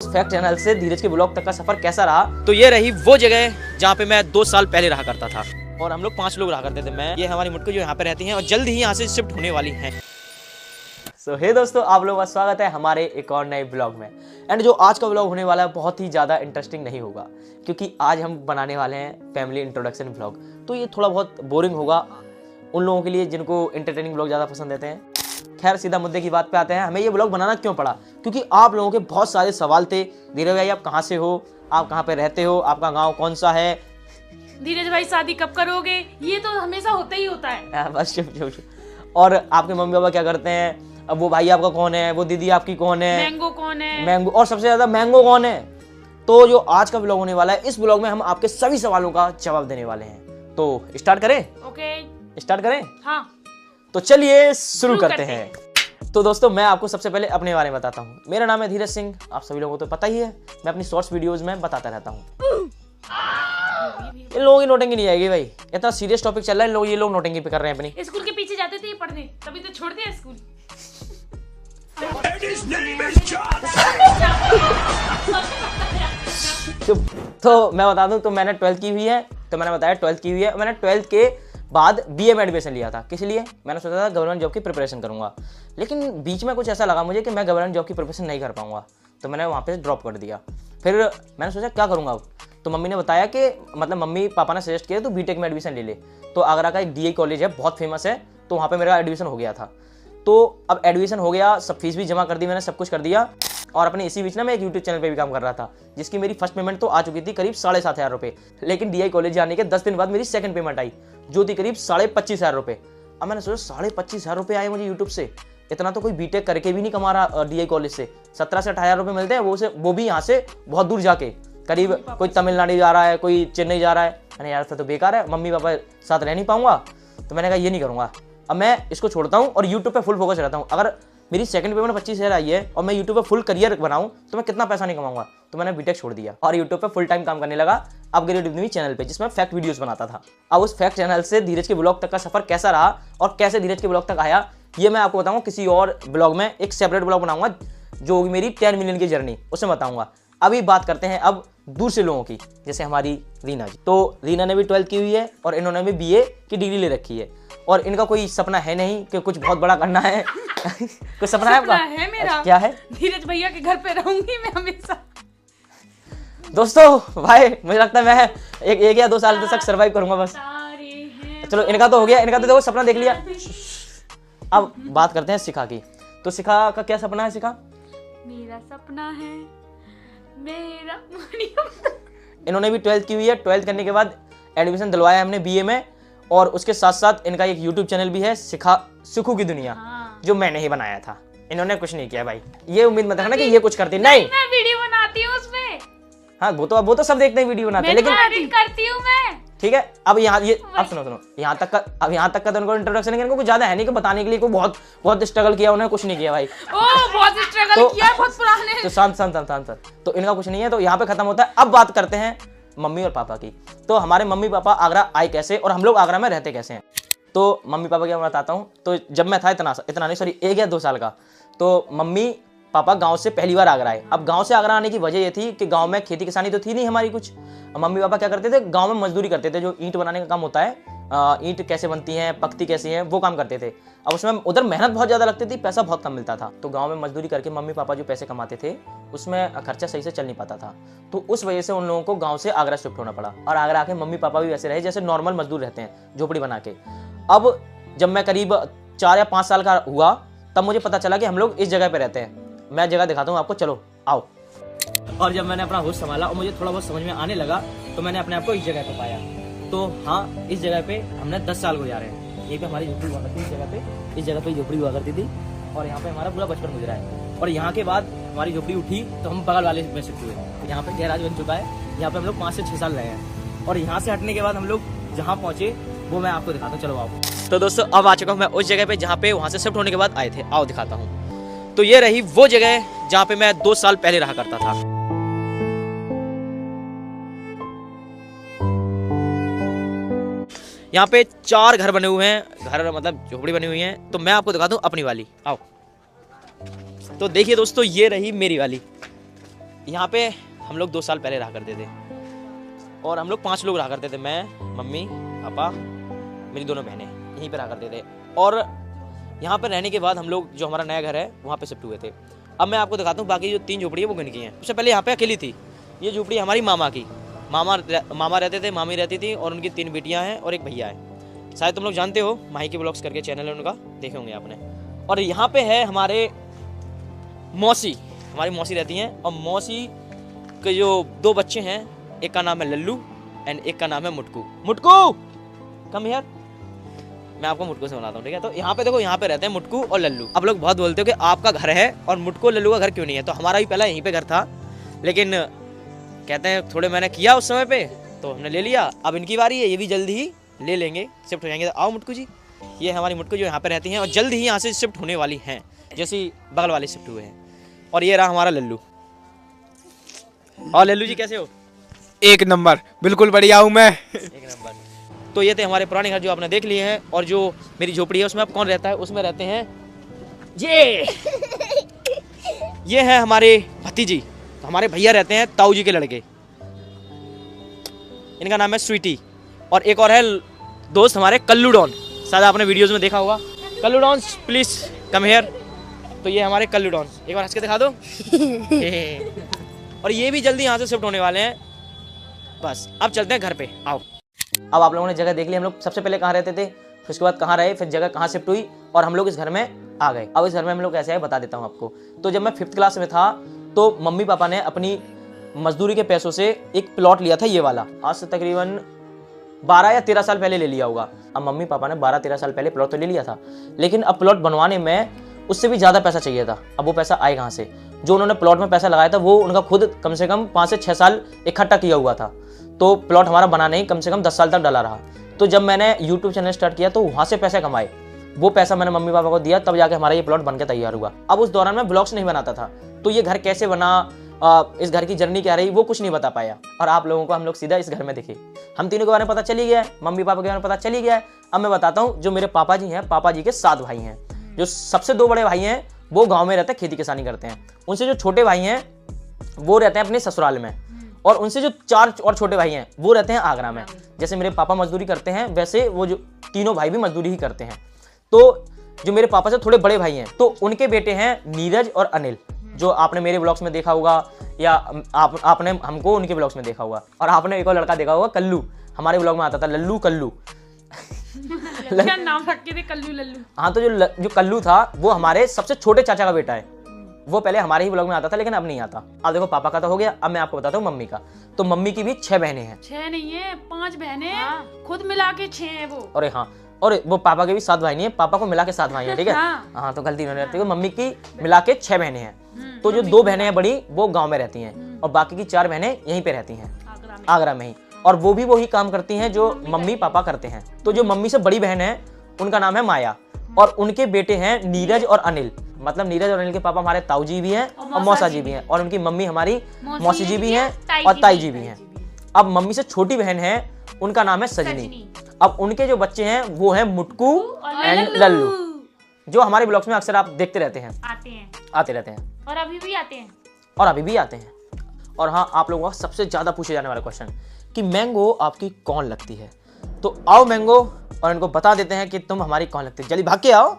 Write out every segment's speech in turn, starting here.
Fact channel से धीरज के blog तक का सफर कैसा रहा। तो ये रही वो जगह जहाँ पे मैं 2 साल पहले रहा करता था और हम लोग 5 लोग रहा करते थे। मैं, ये हमारी मुटकू जो यहाँ पे रहती हैं और जल्द ही यहाँ से शिफ्ट होने वाली हैं। सो हे दोस्तों, आप लोगों का स्वागत है हमारे एक और नए ब्लॉग में। एंड जो आज का ब्लॉग होने वाला है बहुत ही ज़्यादा इंटरेस्टिंग नहीं होगा, क्योंकि आज हम बनाने वाले हैं फैमिली इंट्रोडक्शन ब्लॉग। तो ये थोड़ा बहुत बोरिंग होगा उन लोगों के लिए जिनको एंटरटेनिंग ब्लॉग ज़्यादा पसंद रहते हैं। खैर, सीधा मुद्दे की बात पे आते हैं। हमें ये ब्लॉग बनाना क्यों पड़ा? क्योंकि आप लोगों के बहुत सारे सवाल थे। धीरज भाई, आप कहाँ से हो, आप कहाँ पे रहते हो, आपका गाँव कौन सा है, धीरज भाई शादी कब करोगे, ये तो हमेशा होता ही होता है। बस चुप। और आपके मम्मी पापा क्या करते हैं, अब वो भाई आपका कौन है, वो दीदी आपकी कौन है, मैंगो कौन है, मैंगो, और सबसे ज्यादा मैंगो कौन है। तो जो आज का ब्लॉग होने वाला है, इस ब्लॉग में हम आपके सभी सवालों का जवाब देने वाले हैं। तो स्टार्ट करें? ओके, स्टार्ट करें? हाँ। तो चलिए शुरू करते हैं। तो दोस्तों, मैं आपको सबसे पहले अपने बारे में बताता हूँ। मेरा नाम है धीरज सिंह, आप सभी लोगों को तो पता ही है। मैं अपनी शॉर्ट्स वीडियोस में बताता रहता हूँ। इन लोगों की नोटिंग नहीं आएगी भाई, इतना सीरियस टॉपिक चल रहा है, ये लोग नोटिंग पे कर रहे हैं अपनी। स्कूल के पीछे जाते थे पढ़ने, तभी तो छोड़ दिया स्कूल। तो मैं बता दूं, तो मैंने 12th की हुई है, तो मैंने बताया 12th की हुई है। मैंने 12th के बाद बीए में एडमिशन लिया था। किस लिए? मैंने सोचा था गवर्नमेंट जॉब की प्रिपरेशन करूंगा, लेकिन बीच में कुछ ऐसा लगा मुझे कि मैं गवर्नमेंट जॉब की प्रिपरेशन नहीं कर पाऊंगा, तो मैंने वहाँ पे ड्रॉप कर दिया। फिर मैंने सोचा क्या करूंगा अब, तो मम्मी ने बताया कि मतलब मम्मी पापा ने सजेस्ट किया तो बीटेक में एडमिशन ले ले। तो आगरा का एक डीए कॉलेज है, बहुत फेमस है, तो वहाँ पे मेरा एडमिशन हो गया था। तो अब एडमिशन हो गया, सब फीस भी जमा कर दी मैंने, सब कुछ कर दिया। और अपने इसी बीच ना मैं एक यूट्यूब चैनल पे भी काम कर रहा था, जिसकी मेरी फर्स्ट पेमेंट तो आ चुकी थी करीब 7,500 रुपये। लेकिन डीआई कॉलेज जाने के 10 दिन बाद मेरी सेकंड पेमेंट आई, जो थी करीब 25,500 रुपये। अब मैंने सोचा 25,500 रुपये आए मुझे यूट्यूब से, इतना तो कोई बीटेक करके भी नहीं कमा रहा डीआई कॉलेज से। 17 से 18,000 रुपये मिलते हैं, वो भी यहाँ से बहुत दूर जाके, करीब कोई तमिलनाडु जा रहा है, कोई चेन्नई जा रहा है। मैंने यार तो बेकार है, मम्मी पापा साथ रह नहीं पाऊंगा, तो मैंने कहा ये नहीं करूंगा। अब मैं इसको छोड़ता हूँ और यूट्यूब पे फुल फोकस रहता हूँ। अगर मेरी सेकंड पेमेंट 25,000 आई है और मैं यूट्यूब पे फुल करियर बनाऊं तो मैं कितना पैसा नहीं कमाऊंगा। तो मैंने बीटेक छोड़ दिया और यूट्यूब पे फुल टाइम काम करने लगा अपग्रेड न्यूज़ चैनल पे, जिसमें फैक्ट वीडियोस बनाता था। अब उस फैक्ट चैनल से धीरज के ब्लॉग तक का सफर कैसा रहा और कैसे धीरज के ब्लॉग तक आया, ये मैं आपको बताऊंगा किसी और ब्लॉग में। एक सेपरेट ब्लॉग बनाऊंगा जो होगी मेरी 10 मिलियन की जर्नी, उसमें बताऊंगा। अभी बात करते हैं अब दूसरे लोगों की, जैसे हमारी रीना जी। तो रीना ने भी 12th की हुई है और इन्होंने भी बीए की डिग्री ले रखी है, और इनका कोई सपना है नहीं कि कुछ बहुत बड़ा करना है। कुछ सपना है आपका? है मेरा। क्या है? धीरज भैया के घर पे रहूंगी मैं हमेशा। दोस्तों भाई, मुझे लगता है मैं एक या 2 साल तक सर्वाइव करूंगा बस। चलो, इनका तो हो गया, इनका तो देखो सपना देख लिया। अब बात करते हैं शिखा की। तो शिखा का क्या सपना है? शिखा, मेरा सपना है मेरा इन्होंने भी 12th की हुई है। 12th करने के बाद एडमिशन दिलवाया हमने बीए में, और उसके साथ साथ इनका एक यूट्यूब चैनल भी है, सुखू की दुनिया। हाँ। जो मैंने ही बनाया था, इन्होंने कुछ नहीं किया भाई। ये उम्मीद मत रखना कि ये कुछ करती नहीं। मैं वीडियो बनाती हूँ उसमें। हाँ, वो तो सब देखते हैं, वीडियो बनाते हैं, लेकिन एडिट करती हूँ मैं। ठीक है। अब यहाँ ये अब सुनो यहाँ तक का तो उनको इंट्रोडक्शन है, इनको कुछ ज्यादा है नहीं कि बताने के लिए। कोई बहुत स्ट्रगल किया, उन्होंने कुछ नहीं किया भाई। बहुत स्ट्रगल किया, बहुत पुराने। तो शांत। तो इनका कुछ नहीं है, तो यहाँ पे खत्म होता है। अब बात करते हैं मम्मी और पापा की। तो हमारे मम्मी पापा आगरा आए कैसे और हम लोग आगरा में रहते कैसे हैं। तो मम्मी पापा क्या बताता हूँ। तो जब मैं था इतना नहीं, सॉरी 1 या 2 साल का, तो मम्मी पापा गांव से पहली बार आगरा आए। अब गांव से आगरा आने की वजह ये थी कि गांव में खेती किसानी तो थी नहीं हमारी कुछ। मम्मी पापा क्या करते थे, गांव में मजदूरी करते थे, जो ईंट बनाने का काम होता है, ईंट कैसे बनती हैं, पकती कैसी हैं, वो काम करते थे। अब उसमें उधर मेहनत बहुत ज़्यादा लगती थी, पैसा बहुत कम मिलता था। तो गांव में मजदूरी करके मम्मी पापा जो पैसे कमाते थे, उसमें खर्चा सही से चल नहीं पाता था। तो उस वजह से उन लोगों को गाँव से आगरा शिफ्ट होना पड़ा, और आगरा आके मम्मी पापा भी वैसे रहे जैसे नॉर्मल मजदूर रहते हैं, झोपड़ी बना के। अब जब मैं करीब 4 या 5 साल का हुआ, तब मुझे पता चला कि हम लोग इस जगह पे रहते हैं। मैं जगह दिखाता हूँ आपको, चलो आओ। और जब मैंने अपना होश संभाला और मुझे थोड़ा बहुत समझ में आने लगा, तो मैंने अपने आप को इस जगह पे पाया। तो हाँ, इस जगह पे हमने 10 साल गुजारे हैं। यहीं पे हमारी झोपड़ी हुआ करती थी, इस जगह पे झोपड़ी हुआ करती थी, और यहाँ पे हमारा पूरा बचपन गुजरा है। और यहाँ के बाद हमारी झोपड़ी उठी तो हम बगल वाले में शिफ्ट हुए। तो यहाँ पे गैराज बन चुका है, यहाँ पे हम लोग 5 से 6 साल रहे हैं। और यहाँ से हटने के बाद हम लोग जहाँ पहुँचे वो मैं आपको दिखाता हूँ, चलो आओ। तो दोस्तों, अब आ चुका हूँ मैं उस जगह पे जहाँ पे वहाँ से शिफ्ट होने के बाद आए थे। आओ दिखाता हूँ। तो ये रही वो जगह जहाँ पे मैं 2 साल पहले रहा करता था। यहाँ पे 4 घर बने हुए हैं, घर मतलब झोपड़ी बनी हुई है। तो मैं आपको दिखाता हूँ अपनी वाली, आओ। तो देखिए दोस्तों, ये रही मेरी वाली, यहाँ पे हम लोग 2 साल पहले रहा करते थे और हम लोग 5 लोग रहा करते थे, मैं, मम्मी, पापा, मेरी दोनों बहनें यहीं पे रहा करते थे। और यहाँ पर रहने के बाद हम लोग जो हमारा नया घर है वहाँ पे शिफ्ट हुए थे। अब मैं आपको दिखाता हूँ बाकी जो 3 झोपड़ी है वो गिन की हैं। सबसे पहले यहाँ पे अकेली थी ये झोपड़ी हमारी मामा की, मामा रहते थे, मामी रहती थी और उनकी 3 बेटियाँ हैं और एक भैया है। शायद तुम लोग जानते हो, माही के ब्लॉग्स करके चैनल है उनका, देखे होंगे आपने। और यहाँ पे है हमारे मौसी, हमारी मौसी रहती हैं और मौसी के जो 2 बच्चे हैं, एक का नाम है लल्लू एंड एक का नाम है मुटकू। मुटकू कम हियर, मैं आपको मुटकू से बनाता हूँ, ठीक है। तो यहाँ पे देखो, यहाँ पे रहते हैं मुटकू और लल्लू। अब लोग बहुत बोलते हो कि आपका घर है और मुटकू लल्लू का घर क्यों नहीं है, तो हमारा भी पहला यहीं पे घर था, लेकिन कहते हैं थोड़े मैंने किया उस समय पे तो हमने ले लिया। अब इनकी बारी है, ये भी जल्दी ही ले लेंगे, शिफ्ट हो जाएंगे। तो आओ मुटकू जी, ये हमारी मुटकू जो यहाँ पे रहती हैं और जल्द ही यहाँ से शिफ्ट होने वाली हैं, जैसे बगल वाले शिफ्ट हुए हैं। और ये रहा हमारा लल्लू। और लल्लू जी कैसे हो? एक नंबर, बिल्कुल बढ़िया हूँ मैं। एक नंबर। तो ये थे हमारे पुराने घर जो आपने देख लिए हैं। और जो मेरी झोपड़ी है उसमें अब कौन रहता है, उसमें रहते हैं ये है हमारे भतीजी, तो हमारे भैया रहते हैं ताऊ जी के लड़के, इनका नाम है स्वीटी। और एक और है दोस्त हमारे कल्लू डॉन, शायद आपने वीडियोस में देखा होगा। Kallu don please come here. तो ये हमारे कल्लू डॉन, एक बार हंस के दिखा दो। और ये भी जल्दी यहाँ से शिफ्ट होने वाले हैं। बस अब चलते हैं घर पे, आओ। अब आप लोगों ने जगह देख ली, हम लोग सबसे पहले कहाँ रहते थे, फिर उसके बाद कहाँ रहे, फिर जगह कहाँ शिफ्ट हुई और हम लोग इस घर में आ गए। अब इस घर में हम लोग कैसे आए बता देता हूँ आपको। तो जब मैं 5th क्लास में था तो मम्मी पापा ने अपनी मजदूरी के पैसों से एक प्लॉट लिया था, ये वाला, आज से तकरीबन 12 या 13 साल पहले ले लिया होगा। अब मम्मी पापा ने 12-13 साल पहले प्लॉट तो ले लिया था, लेकिन अब प्लॉट बनवाने में उससे भी ज़्यादा पैसा चाहिए था। अब वो पैसा आए कहाँ से? जो उन्होंने प्लॉट में पैसा लगाया था वो उनका खुद कम से कम 5 से 6 साल इकट्ठा किया हुआ था, तो प्लॉट हमारा बना नहीं, कम से कम 10 साल तक डला रहा। तो जब मैंने यूट्यूब चैनल स्टार्ट किया तो वहाँ से पैसे कमाए, वो पैसा मैंने मम्मी पापा को दिया, तब जाके हमारा ये प्लॉट बनकर तैयार हुआ। अब उस दौरान मैं ब्लॉग्स नहीं बनाता था, तो ये घर कैसे बना, इस घर की जर्नी क्या रही, वो कुछ नहीं बता पाया। और आप लोगों को हम लोग सीधा इस घर में दिखे। हम तीनों के बारे में पता चली गया है, मम्मी पापा के बारे में पता चली गया है। अब मैं बताता हूँ, जो मेरे पापा जी हैं, पापा जी के 7 भाई हैं। जो सबसे 2 बड़े भाई हैं वो गाँव में रहते हैं, खेती किसानी करते हैं। उनसे जो छोटे भाई हैं वो रहते हैं अपने ससुराल में, और उनसे जो 4 और छोटे भाई हैं वो रहते हैं आगरा में। जैसे मेरे पापा मजदूरी करते हैं, वैसे वो जो तीनों भाई भी मजदूरी ही करते हैं। तो जो मेरे पापा से थोड़े बड़े भाई हैं, तो उनके बेटे हैं नीरज और अनिल, जो आपने मेरे ब्लॉग्स में देखा होगा या आपने हमको उनके ब्लॉग्स में देखा होगा। और आपने एक और लड़का देखा होगा, कल्लू, हमारे ब्लॉग में आता था, लल्लू कल्लू। क्या नाम रखे थे, कल्लू लल्लू। हाँ, तो जो कल्लू था वो हमारे सबसे छोटे चाचा का बेटा है। वो पहले हमारे ही ब्लॉग में आता था, लेकिन अब नहीं आता। अब देखो पापा का तो हो गया, अब मैं आपको बताता हूँ मम्मी का। तो मम्मी की भी 6 बहनें हैं। 6 नहीं है, 5 बहनें हैं, खुद मिला के 6 है वो। अरे हाँ, और वो पापा के भी 7 भाई नहीं है, पापा को मिला के 7 भाई हैं, ठीक है। हाँ। हाँ, तो गलती उन्होंने रहती है। मम्मी की मिला के 6 बहनें हैं। तो जो 2 बहनें हैं बड़ी, वो गाँव में रहती हैं और बाकी की 4 बहनें यहीं पे रहती हैं, आगरा में ही। और वो भी वही काम करती हैं जो मम्मी पापा करते हैं। तो जो मम्मी से बड़ी बहन है उनका नाम है माया, और उनके बेटे हैं नीरज और अनिल। मतलब नीरज और अनिल के पापा हमारे ताऊ जी भी हैं और मौसा जी भी हैं, और उनकी मम्मी हमारी मौसी जी भी हैं और ताई जी भी हैं। अब मम्मी से छोटी बहन है, उनका नाम है सजनी। अब उनके जो बच्चे हैं वो हैं मुटकू एंड लल्लू, जो हमारे ब्लॉग्स में अक्सर आप देखते रहते हैं, आते रहते हैं, और अभी भी आते हैं, और अभी भी आते हैं। और हाँ, आप लोगों का सबसे ज्यादा पूछे जाने वाला क्वेश्चन कि मैंगो आपकी कौन लगती है। तो आओ मैंगो, और इनको बता देते हैं कि तुम हमारी कौन लगती है। जल्दी भाग के आओ।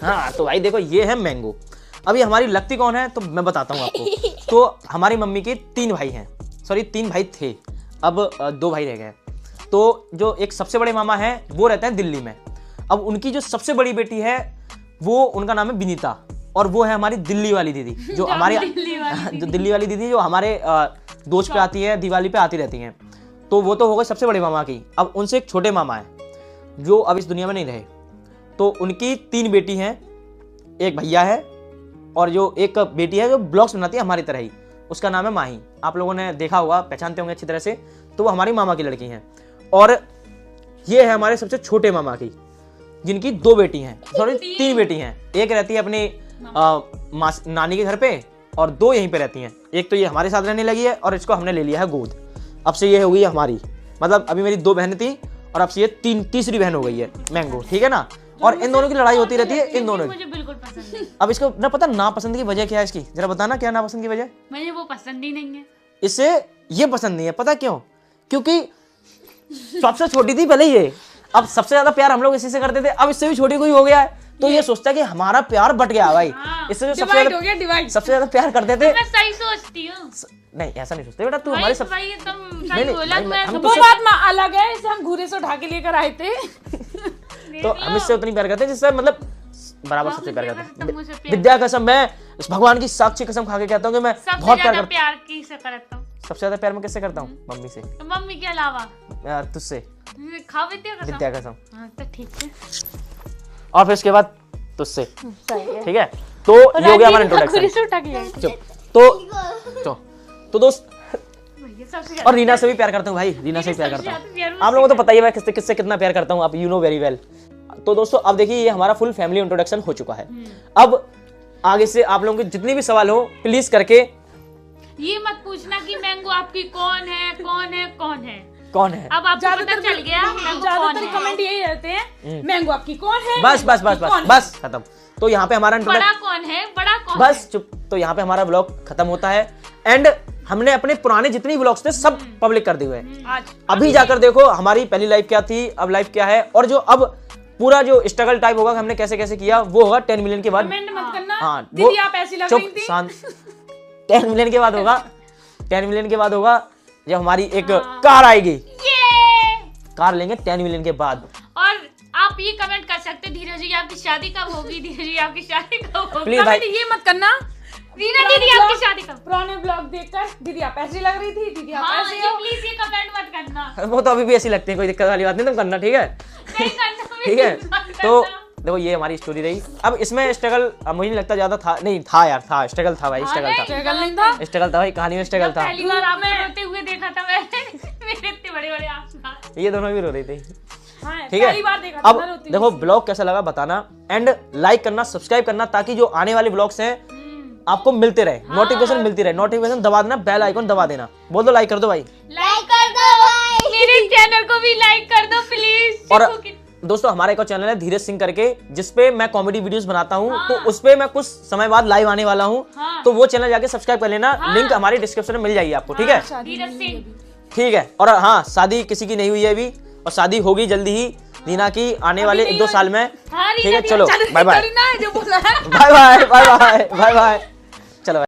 हाँ, तो भाई देखो, ये है मैंगो। अभी हमारी लगती कौन है तो मैं बताता हूँ आपको। तो हमारी मम्मी के 3 भाई हैं, सॉरी 3 भाई थे, अब 2 भाई रह गए। तो जो एक सबसे बड़े मामा है वो रहते हैं दिल्ली में। अब उनकी जो सबसे बड़ी बेटी है वो, उनका नाम है विनीता, और वो है हमारी दिल्ली वाली दीदी, जो हमारे जो दिल्ली वाली दीदी जो हमारे दोस्त पे आती है, दिवाली पे आती रहती हैं। तो वो तो हो गए सबसे बड़े मामा की। अब उनसे एक छोटे मामा है जो अब इस दुनिया में नहीं रहे। तो उनकी 3 बेटी हैं, एक भैया है, और जो एक बेटी है जो ब्लॉग्स बनाती है हमारी तरह ही, उसका नाम है माही। आप लोगों ने देखा होगा, पहचानते होंगे अच्छी तरह से। तो वो हमारी मामा की लड़की हैं। और ये है हमारे सबसे छोटे मामा की, जिनकी 2 बेटी हैं, सॉरी 3 बेटी हैं। एक रहती है अपनी नानी के घर पे, और 2 यहीं पे रहती हैं। एक तो ये हमारे साथ रहने लगी है, और इसको हमने ले लिया है गोद। अब से ये हो गई हमारी, मतलब अभी मेरी 2 बहनें थी और अब से ये तीसरी बहन हो गई है मैंगो, ठीक है ना। और इन दोनों की लड़ाई होती रहती है, इन दोनों की। मुझे बिल्कुल पसंद नहीं। अब इसको ना पता नापसंद की वजह क्या है इसकी, जरा बताना क्या नापसंद की वजह। मुझे वो पसंद ही नहीं है। इसे ये पसंद नहीं है, पता क्यों? क्योंकि सबसे छोटी थी पहले ये, अब सबसे ज्यादा प्यार हम लोग इसी से करते थे, अब इससे भी छोटी कोई हो गया है तो ये सोचता है कि हमारा प्यार बट गया भाई। इससे जो सबसे ज्यादा प्यार करते थे। मैं सही सोचती हूँ। नहीं ऐसा नहीं सोचते बेटा, तू हमारे सब भाई एकदम सही बोला। हम वो बात अलग है, इसे हम घूरे से उठा के लेकर आए थे। तो हम इससे उतनी प्यार करते हैं जिससे मतलब बराबर सबसे प्यार करते हैं। विद्या कसम, मैं भगवान की साक्षी कसम खा के कहता हूँ कि मैं बहुत प्यार करता प्यार किससे करता हूँ? सबसे ज्यादा प्यार मैं किससे करता हूँ? मम्मी से। तो मम्मी के अलावा तुझसे। खा विद्या कसम। हाँ तो ठीक है। और फिर उसके बाद तुझसे, ठीक है। तो ये हो गया हमारा इंट्रोडक्शन। तो दोस्त, और रीना से भी प्यार करता हूँ भाई, रीना से भी प्यार करता हूँ। आप लोगों को तो पता ही है मैं किससे कितना प्यार करता हूँ, आप यू नो वेरी वेल। तो दोस्तों अब देखिए ये हमारा फुल फैमिली इंट्रोडक्शन हो चुका है। अब आगे से आप लोगों के जितनी भी सवाल हो प्लीज करके ये मत पूछना कि मैंगो आपकी कौन है कौन है कौन है कौन है। अब आपको पता चल गया ज्यादातर कमेंट यही रहते हैं, मैंगो आपकी कौन है। बस बस बस बस बस खत्म। तो यहाँ पे हमारा बड़ा कौन है, बड़ा कौन बस चुप। तो यहाँ पे हमारा ब्लॉग खत्म होता है एंड हमने अपने पुराने जितनी ब्लॉग्स थे सब पब्लिक कर दिए हुए हैं। अभी जाकर देखो हमारी पहली लाइफ क्या थी, अब लाइफ क्या है, और जो अब पूरा जो स्ट्रगल टाइप होगा हमने कैसे कैसे किया वो होगा 10 मिलियन के बाद। कमेंट मत करना। हाँ दीदी आप ऐसी लग रही थी। शांत। 10 मिलियन के बाद होगा, 10 मिलियन के बाद होगा जब हमारी एक कार आएगी। कार लेंगे 10 मिलियन के बाद। और आप ये कमेंट कर सकते हैं धीरज जी आपकी शादी कब होगी, धीरज जी आपकी शादी कब होगी। प्लीज भाई ये मत करना। रीना दीदी आपकी शादी कब। पुराने ब्लॉग देखकर दीदी आप ऐसी लग रही थी, दीदी आप ऐसी हो। प्लीज ये कमेंट मत करना। वो तो अभी भी ऐसी लगती है, कोई दिक्कत वाली बात नहीं, तुम करना ठीक है। नहीं करना, ठीक है। तो देखो ये हमारी स्टोरी रही। अब इसमें स्ट्रगल मुझे नहीं लगता ज्यादा था, नहीं था यार, था स्ट्रगल था भाई, स्ट्रगल था, स्ट्रगल था भाई, कहानी में स्ट्रगल था। पहली बार आपने रोते हुए देखा था मैं मेरे इतने बड़े बड़े आंसू। ये दोनों भी रो रही थी, हाँ, ठीक है। अब देखो ब्लॉग कैसा लगा बताना एंड लाइक करना, सब्सक्राइब करना, ताकि जो आने वाले ब्लॉग्स हैं आपको मिलते रहे, नोटिफिकेशन मिलती रहे। नोटिफिकेशन दबा देना, बेल आइकन दबा देना। बोल दो लाइक कर दो भाई, लाइक कर दो भाई, मेरे चैनल को भी लाइक कर दो प्लीज। और दोस्तों हमारा एक और चैनल है धीरज सिंह करके, जिसपे मैं कॉमेडी वीडियोस बनाता हूँ। तो उसपे मैं कुछ समय बाद लाइव आने वाला हूँ। तो वो चैनल जाके सब्सक्राइब कर लेना, लिंक हमारी डिस्क्रिप्शन में मिल जाएगी आपको, ठीक है। धीरज सिंह, ठीक है। और हाँ शादी किसी की नहीं हुई है अभी, और शादी होगी जल्दी ही रीना की, आने वाले 1-2 साल में, ठीक है। चलो bye bye, bye bye, bye bye, bye bye.